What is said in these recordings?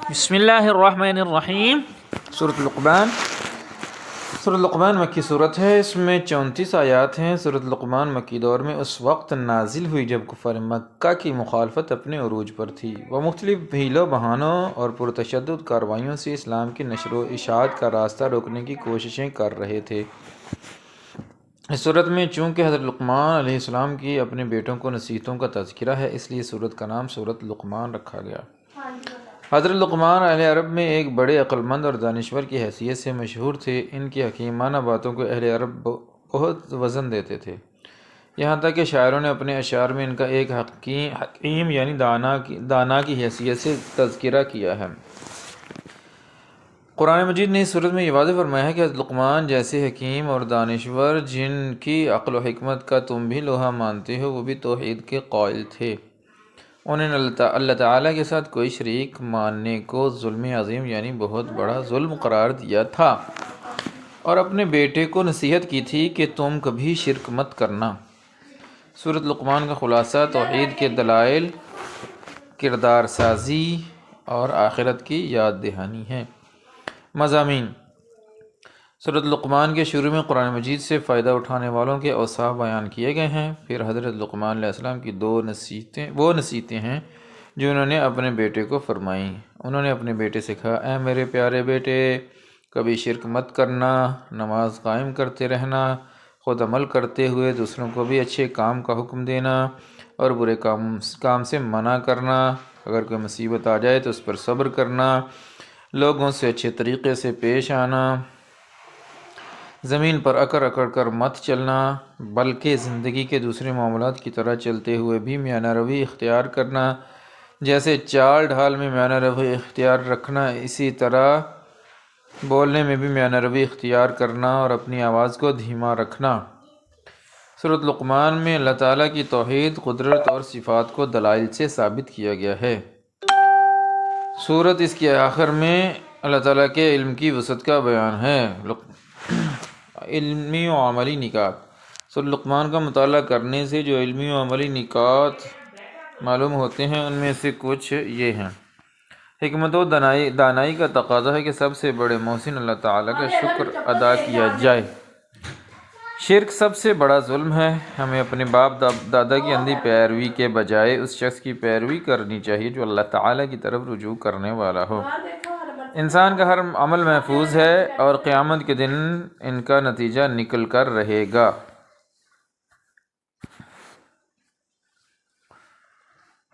بسم اللہ الرحمن الرحیم۔ سورۃ لقمان مکی صورت ہے، اس میں 34 آیات ہیں۔ سورۃ لقمان مکی دور میں اس وقت نازل ہوئی جب کفار مکہ کی مخالفت اپنے عروج پر تھی، وہ مختلف حیلوں بہانوں اور پرتشدد کارروائیوں سے اسلام کی نشر و اشاعت کا راستہ روکنے کی کوششیں کر رہے تھے۔ اس صورت میں چونکہ حضرت لقمان علیہ السلام کی اپنے بیٹوں کو نصیحتوں کا تذکرہ ہے، اس لیے سورت کا نام سورۃ لقمان رکھا گیا۔ حضرت لقمان اہل عرب میں ایک بڑے عقلمند اور دانشور کی حیثیت سے مشہور تھے۔ ان کی حکیمانہ باتوں کو اہل عرب بہت وزن دیتے تھے، یہاں تک کہ شاعروں نے اپنے اشعار میں ان کا ایک حکیم یعنی دانا کی حیثیت سے تذکرہ کیا ہے۔ قرآن مجید نے اس صورت میں یہ واضح فرمایا ہے کہ حضرت لقمان جیسے حکیم اور دانشور جن کی عقل و حکمت کا تم بھی لوہا مانتے ہو، وہ بھی توحید کے قائل تھے۔ انہوں نے اللہ تعالیٰ کے ساتھ کوئی شریک ماننے کو ظلم عظیم یعنی بہت بڑا ظلم قرار دیا تھا، اور اپنے بیٹے کو نصیحت کی تھی کہ تم کبھی شرک مت کرنا۔ سورۃ لقمان کا خلاصہ توحید کے دلائل، کردار سازی اور آخرت کی یاد دہانی ہے۔ مضامین: سورۃ لقمان کے شروع میں قرآن مجید سے فائدہ اٹھانے والوں کے اوصاف بیان کیے گئے ہیں۔ پھر حضرت لقمان علیہ السلام کی وہ نصیحتیں ہیں جو انہوں نے اپنے بیٹے کو فرمائیں۔ انہوں نے اپنے بیٹے سے کہا، اے میرے پیارے بیٹے، کبھی شرک مت کرنا، نماز قائم کرتے رہنا، خود عمل کرتے ہوئے دوسروں کو بھی اچھے کام کا حکم دینا اور برے کام سے منع کرنا، اگر کوئی مصیبت آ جائے تو اس پر صبر کرنا، لوگوں سے اچھے طریقے سے پیش آنا، زمین پر اکڑ اکڑ کر مت چلنا، بلکہ زندگی کے دوسرے معاملات کی طرح چلتے ہوئے بھی میانہ روی اختیار کرنا، جیسے چال ڈھال میں میانہ روی اختیار رکھنا، اسی طرح بولنے میں بھی میانہ روی اختیار کرنا اور اپنی آواز کو دھیما رکھنا۔ سورۃ لقمان میں اللہ تعالیٰ کی توحید، قدرت اور صفات کو دلائل سے ثابت کیا گیا ہے۔ سورت اس کے آخر میں اللہ تعالیٰ کے علم کی وسعت کا بیان ہے۔ علمی و عملی نکات: سورۃ لقمان کا مطالعہ کرنے سے جو علمی و عملی نکات معلوم ہوتے ہیں ان میں سے کچھ یہ ہیں۔ حکمت و دانائی کا تقاضا ہے کہ سب سے بڑے محسن اللہ تعالیٰ کا شکر ادا کیا جائے۔ شرک سب سے بڑا ظلم ہے۔ ہمیں اپنے باپ دادا کی اندھی پیروی کے بجائے اس شخص کی پیروی کرنی چاہیے جو اللہ تعالیٰ کی طرف رجوع کرنے والا ہو۔ انسان کا ہر عمل محفوظ ہے اور قیامت کے دن ان کا نتیجہ نکل کر رہے گا۔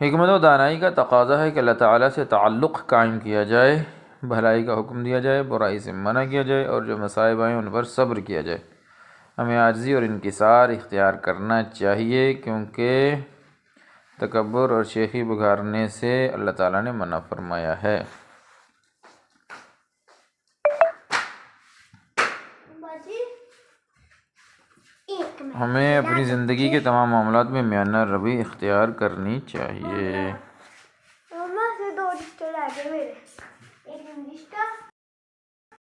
حکمت و دانائی کا تقاضا ہے کہ اللہ تعالیٰ سے تعلق قائم کیا جائے، بھلائی کا حکم دیا جائے، برائی سے منع کیا جائے اور جو مصائب آئیں ان پر صبر کیا جائے۔ ہمیں عاجزی اور انکسار اختیار کرنا چاہیے، کیونکہ تکبر اور شیخی بگھارنے سے اللہ تعالیٰ نے منع فرمایا ہے۔ ہمیں اپنی زندگی کے تمام معاملات میں میانہ روی اختیار کرنی چاہیے۔